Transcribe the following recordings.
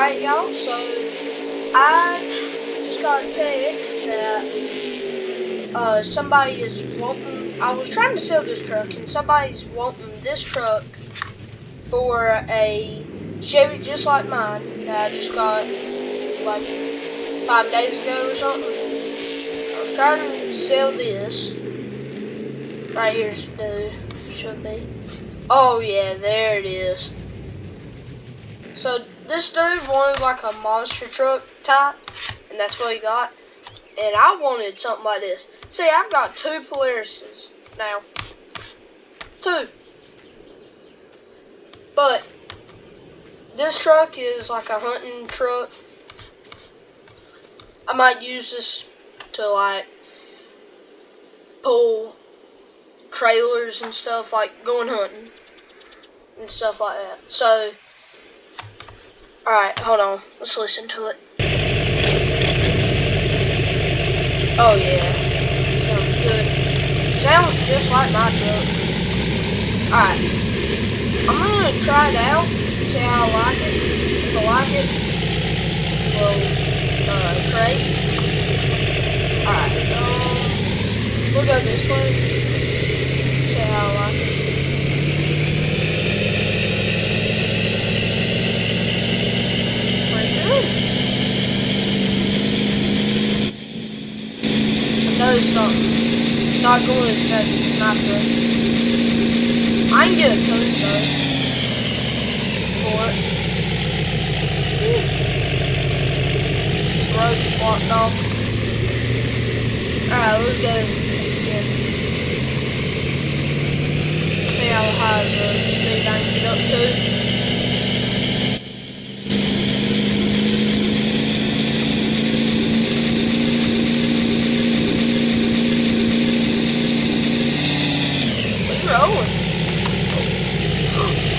Alright, y'all, so I just got a text that somebody is wanting, I was trying to sell this truck, and somebody's wanting this truck for a Chevy just like mine that I just got like 5 days ago or something. I was trying to sell this. Right here's the should be. Oh yeah, there it is. So this dude wanted like a monster truck type, and that's what he got. And I wanted something like this. See, I've got 2 Polarises now. 2. But this truck is like a hunting truck. I might use this to like pull trailers and stuff, like going hunting and stuff like that. So, alright, hold on. Let's listen to it. Oh yeah, sounds good. Sounds just like my truck. Alright, I'm gonna try it out, see how I like it. If I like it, we'll trade. Alright, we'll go this way, see how I like it. Pretty good. Notice something. It's not going as fast as my truck. I can get a tune though for it. This road's blocked off. Alright, let's go again. See how high the speed I can get up to.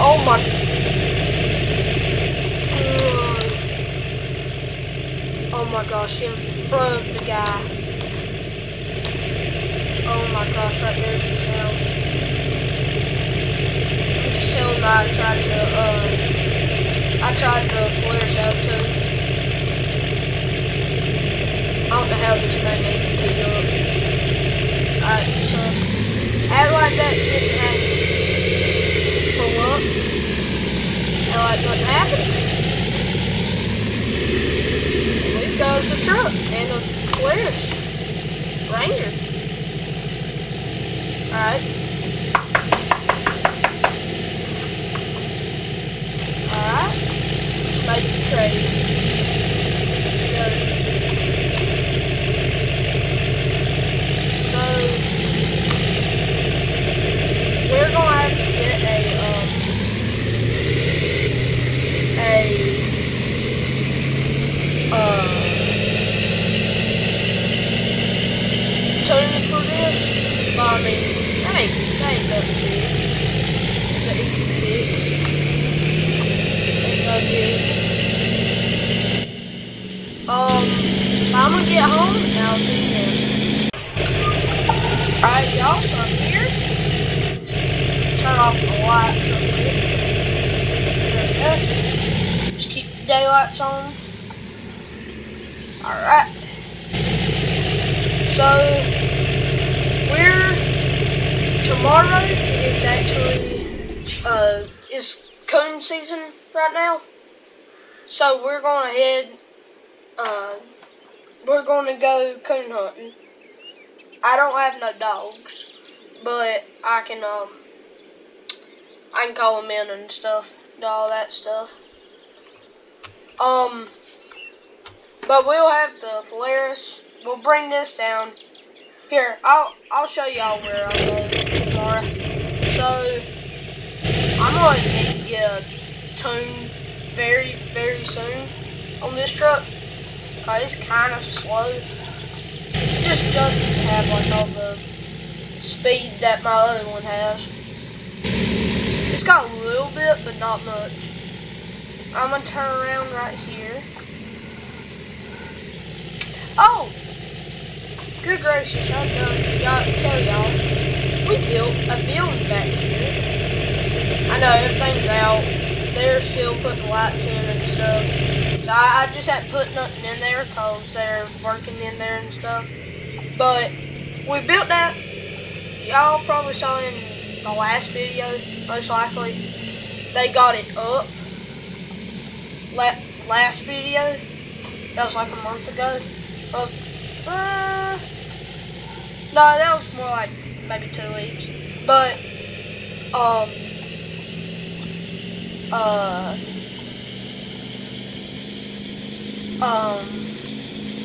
Oh my. Oh my gosh, in front of the guy. Oh my gosh, right there's his house. I'm just telling him I tried the Polaris out too. I don't know how this thing ain't beat up. Alright, so act like that didn't happen. Pull up. And like nothing happened. We've got us a truck and a Polaris Ranger. Alright. Alright. Let's make the trade. Let's go. So we're gonna have to get tune for this. But I mean, that ain't nothing big. It's an 86. Ain't no big. I'm gonna get home and I'll see you then. Alright, y'all, so I'm here. Turn off the lights real quick. There we go. Just keep the daylights on. Alright. So, tomorrow is actually, is coon season right now. So we're going ahead, we're going to go coon hunting. I don't have no dogs, but I can call them in and stuff, do all that stuff. But we'll have the Polaris. We'll bring this down. Here, I'll show y'all where I'll go tomorrow. So I'm going to need to get a tune very, very soon on this truck. Cause it's kind of slow. It just doesn't have like all the speed that my other one has. It's got a little bit, but not much. I'm gonna turn around right here. Oh! Good gracious, I forgot to tell y'all. We built a building back here. I know everything's out. they're still putting lights in and stuff. So I just haven't put nothing in there because they're working in there and stuff. But we built that. Y'all probably saw in the last video, most likely. They got it up. Last video, that was like a month ago. No, that was more like maybe 2 weeks. But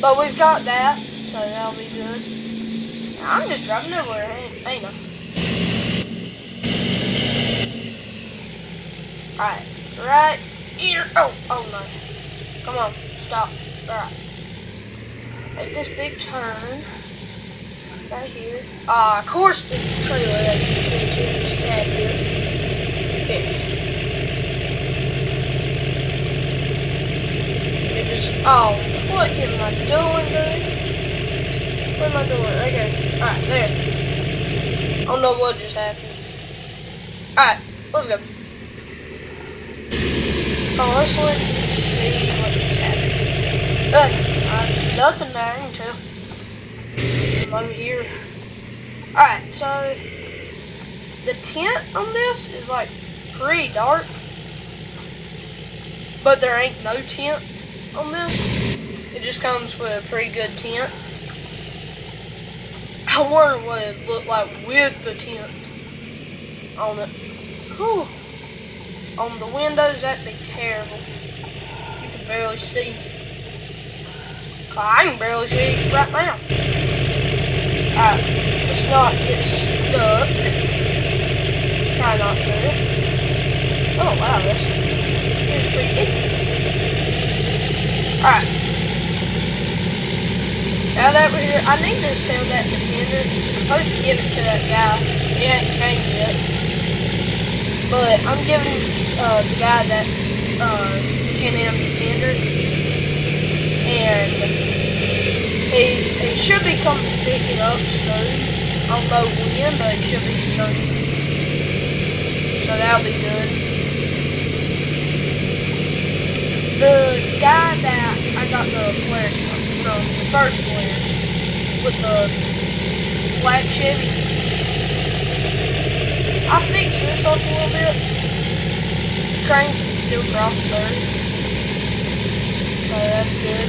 but we've got that, so that'll be good. I'm just driving everywhere, ain't I? Alright, right here. Oh no. Come on, stop. Alright. Make this big turn. Right here. Of course the trailer that you can't change just had it. Here. You're just, oh, what am I doing, dude? What am I doing? Okay. Alright, there. I don't know what just happened. Alright, let's go. Oh, let's see what just happened. Nothing there, I can tell. I'm over here. Alright, so the tint on this is like pretty dark, but there ain't no tint on this. It just comes with a pretty good tint. I wonder what it looked like with the tint on it. Whew. On the windows, that'd be terrible. You can barely see. I can barely see it right now. Alright, let's not get stuck. Let's try not to. Oh wow, this is pretty good. Alright. Now that we're here, I need to sell that Defender. I'm supposed to give it to that guy. He hadn't came yet. But I'm giving the guy that Can-Am Defender. And he should be coming to pick it up soon. I don't know when, but it should be soon. So that'll be good. The guy that I got the Polaris from, the first Polaris, with the black Chevy, I fixed this up a little bit. Train can still cross through. So that's good.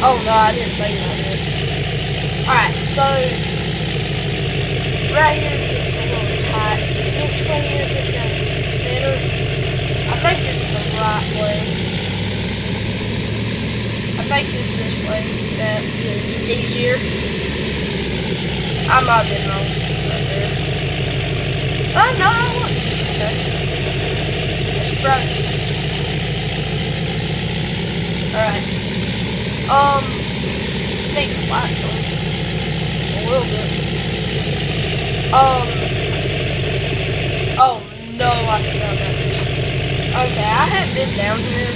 Oh no, I didn't think about this. Alright, so right here it gets a little tight. Which way is it that's better? I think it's the right way. I think it's this way that is easier. I might have been wrong right there. Oh no, I wasn't. Okay. It's right. Alright. Take the lights on. Just a little bit. Oh no, I forgot about this. Okay, I haven't been down here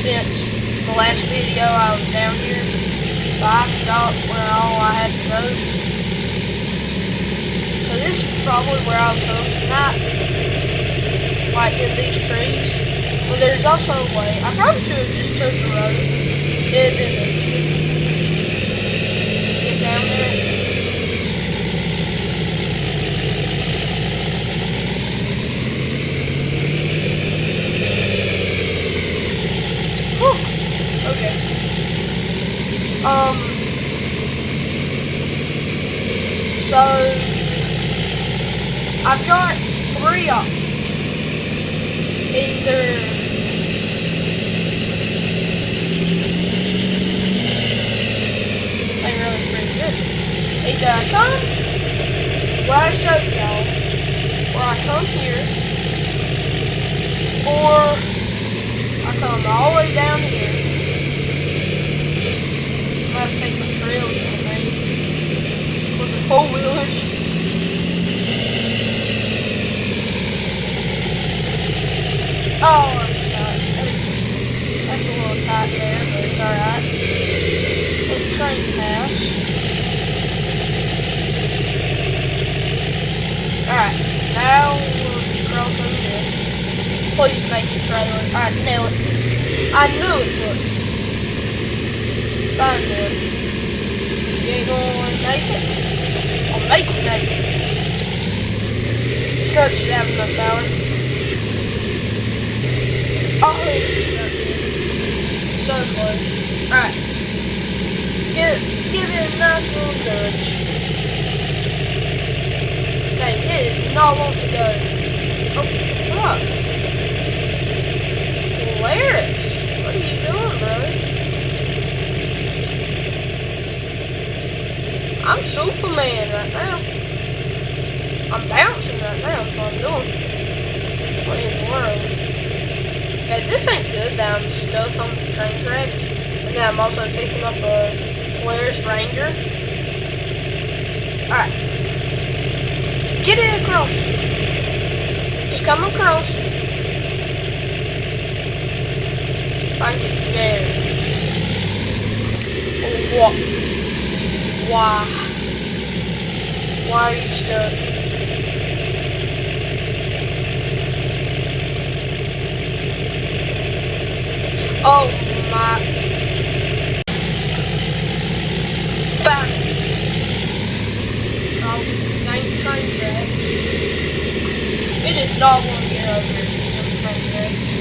since the last video I was down here. So I forgot where all I had to go. So this is probably where I'll come tonight. Like in these trees. But there's also a way. I probably should have just took the road. It'd been easier. Get down there. Whew. Okay. So I've got 3 options. Either I come where I showed y'all, or I come here, or I come all the way down here. I'm gonna have to take my trails in, maybe, for the 4-wheelers. Oh, I forgot. That's a little tight there, but it's alright. Let the train pass. Alright, now we'll Please make it trailer. I knew it. I knew it would. Fine then. You ain't gonna make it? I'll make you make it. Truck should have enough power. Oh, so close. Alright. Give it a nice little nudge. Dang, it is not wanting to go. Oh, fuck. Polaris, what are you doing, bro? I'm Superman right now. I'm bouncing right now, that's what I'm doing. What in the world? Okay, this ain't good that I'm stuck on the train tracks. And then I'm also picking up a Polaris Ranger. Alright. Get it across. Just come across. Find it there. What? Why? Why are you stuck? Oh my. Found it. Oh, dang train track. It did not want to get over them train tracks.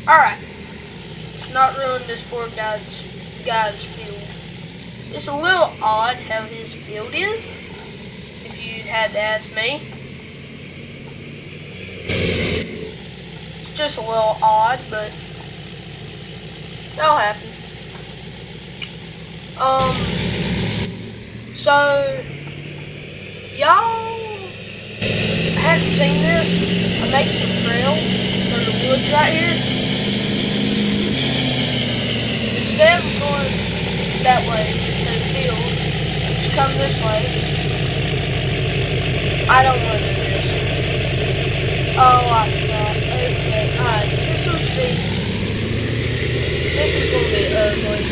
Alright. Let's not ruin this poor guy's field. It's a little odd how his field is, if you had to ask me. It's just a little odd, but that'll happen. So y'all haven't seen this. I made some trails for the woods right here. Instead of going that way to the field, just come this way. I don't want to do this. Oh, I forgot. Okay, alright, get some speed. This is going to be ugly.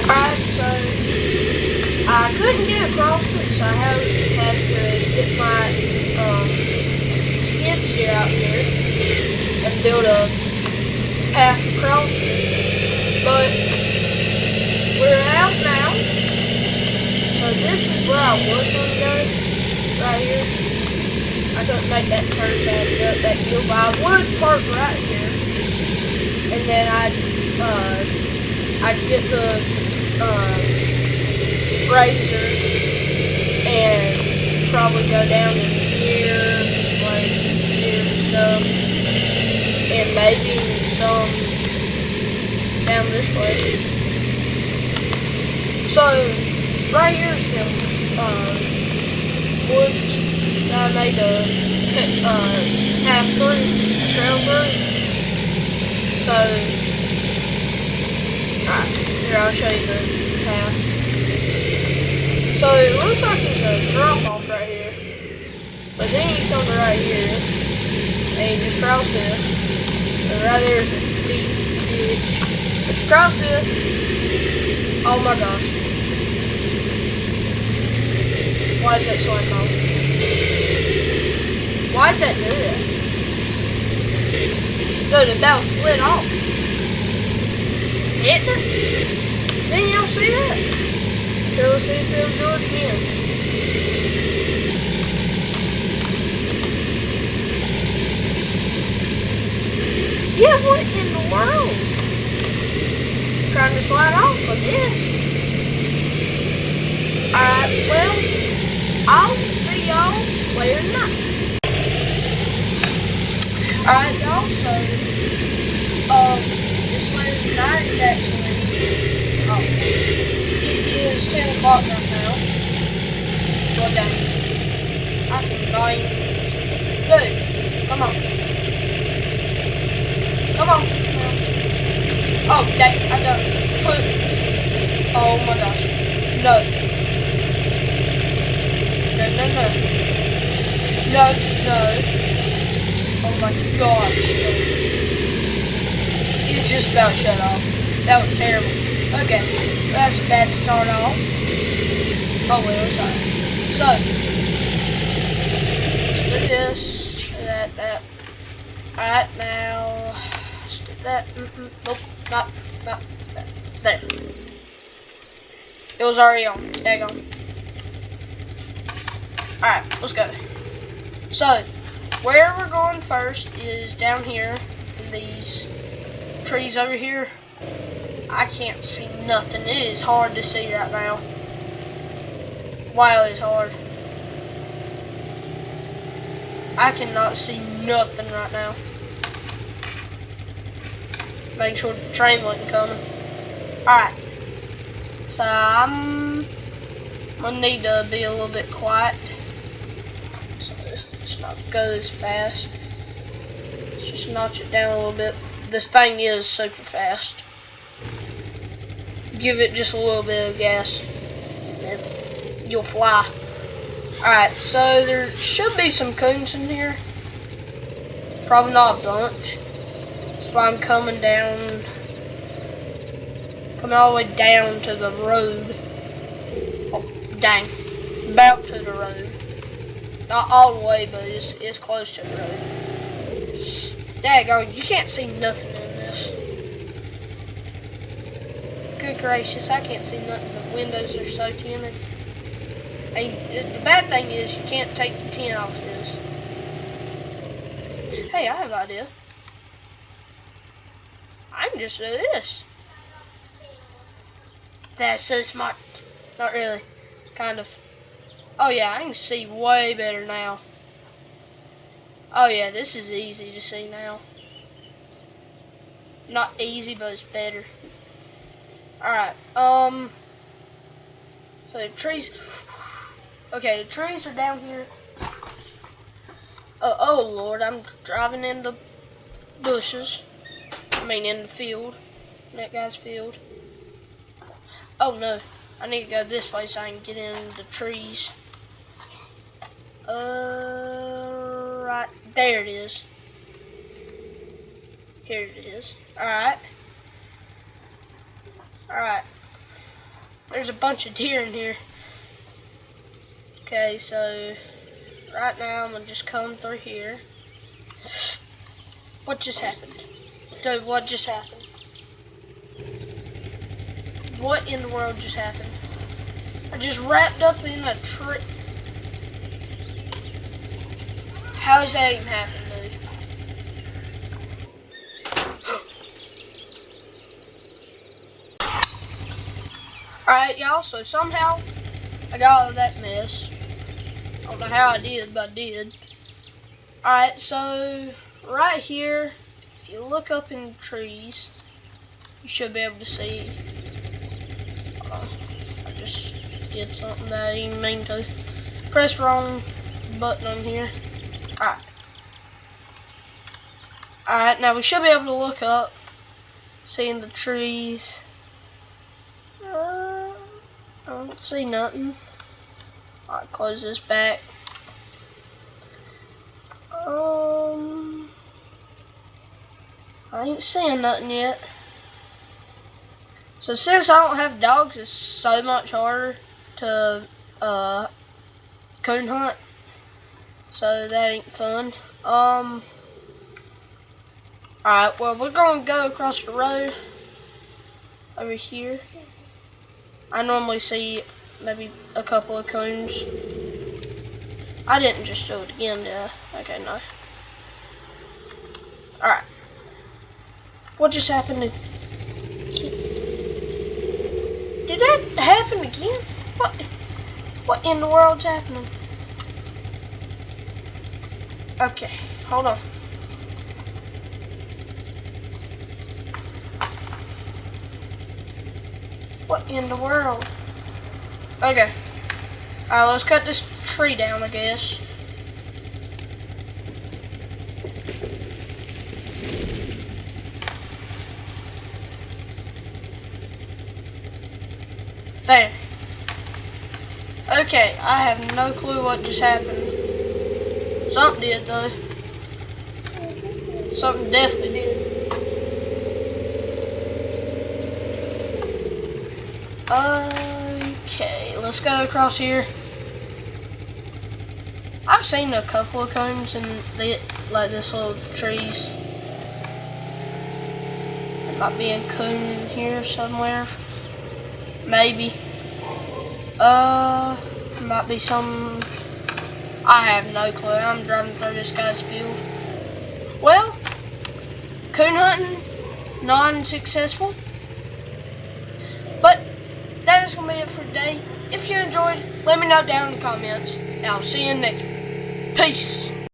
Alright, so I couldn't get across it, so I had to get my skid steer out here and build a path across it. But we're out now, so this is where I was going to go, right here. I couldn't make that turn back up that hill, but I would park right here, and then I'd get the razor and probably go down in here, like here and stuff, and maybe some down this way. So right here is some woods that I made a path through, a trail through. So alright, here I'll show you the path. So it looks like there's a drop off right here. But then you come right here and you just cross this. And right there is a deep ditch. But you cross this. Oh my gosh. Why is that sliding off? Why did that do that? Dude, that was slid off. Didn't it? Didn't y'all see that? Here, let's see if it'll do it again. Yeah, what in the world? Trying to slide off like this. Alright, well, I'll see y'all later tonight. Alright, y'all, so, this later tonight is actually, it is 10 o'clock right now. Well, dang. I cannot even, dude, come on. Come on. Oh, dang, I got put. Oh my gosh. No. No, no, no. No, no. Oh my gosh. It just about shut off. That was terrible. Okay, that's a bad start off. Oh well, it's alright. So, let's do this, that. Alright, now, let's do that. Nope, not that. There. It was already on. Daggone. Alright, let's go. So, where we're going first is down here in these trees over here. I can't see nothing. It is hard to see right now. Wow, it's hard. I cannot see nothing right now. Make sure the train wasn't coming. Alright. So I'm gonna need to be a little bit quiet. So it's not go as fast. Let's just notch it down a little bit. This thing is super fast. Give it just a little bit of gas and you'll fly. Alright, so there should be some coons in here. Probably not a bunch. That's why I'm coming down. Coming all the way down to the road. Oh, dang. About to the road. Not all the way, but it's close to the road. Daggone, you can't see nothing in this. Good gracious, I can't see nothing. The windows are so tinted. And the bad thing is you can't take the tint off this. Hey, I have an idea. I can just do this. That's so smart. Not really. Kind of. Oh yeah, I can see way better now. Oh yeah, this is easy to see now. Not easy, but it's better. Alright, so the trees. Okay, the trees are down here. Oh Lord, I'm driving into bushes. I mean, in the field. In that guy's field. Oh no, I need to go this way so I can get in the trees. Right there it is. Here it is. Alright. Alright. There's a bunch of deer in here. Okay, so right now I'm gonna just come through here. What just happened? Dude, what just happened? What in the world just happened? I just wrapped up in a tree. How is that even happening, dude? Alright, y'all, so somehow I got out of that mess. I don't know how I did, but I did. Alright, so right here, if you look up in the trees, you should be able to see. I just did something that I didn't mean to. Press wrong button on here. Alright. Alright, now we should be able to look up, seeing the trees. I don't see nothing. I'll close this back. I ain't seeing nothing yet. So since I don't have dogs, it's so much harder to coon hunt. So that ain't fun. Alright, well we're gonna go across the road over here. I normally see maybe a couple of coons. I didn't just do it again, did I? Okay, no. Alright. What just happened to... Did that happen again? What in the world's happening? Okay, hold on. What in the world? Okay. Let's cut this tree down, I guess. There. Okay, I have no clue what just happened. Something did, though. Something definitely did. Okay, let's go across here. I've seen a couple of cones in like this little trees. There might be a coon in here somewhere. Maybe. Might be some. I have no clue. I'm driving through this guy's field. Well, coon hunting, non-successful. But that is going to be it for today. If you enjoyed, let me know down in the comments. And I'll see you next week. Peace.